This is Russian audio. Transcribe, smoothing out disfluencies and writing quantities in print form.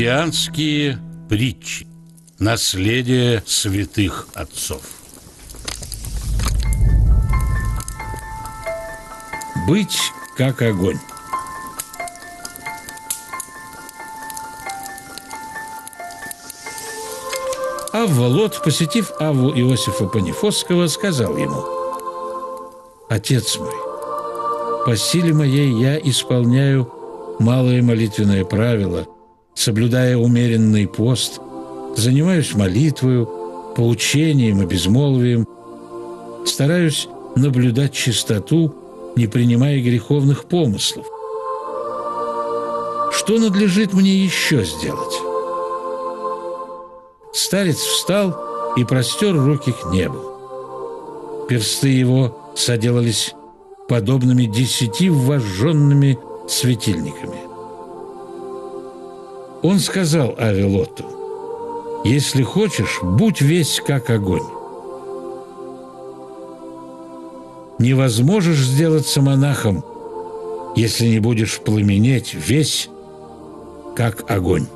Христианские притчи. Наследие святых отцов. Быть как огонь. Авва-Лот, посетив Авву Иосифа Панифосского, сказал ему: «Отец мой, по силе моей я исполняю малое молитвенное правило, соблюдая умеренный пост, занимаюсь молитвою, поучением и безмолвием, стараюсь наблюдать чистоту, не принимая греховных помыслов. Что надлежит мне еще сделать?» Старец встал и простер руки к небу. Персты его соделались подобными 10 вожженными светильниками. Он сказал Аве-Лоту: «Если хочешь, будь весь как огонь. Не возможешь сделаться монахом, если не будешь пламенеть весь как огонь».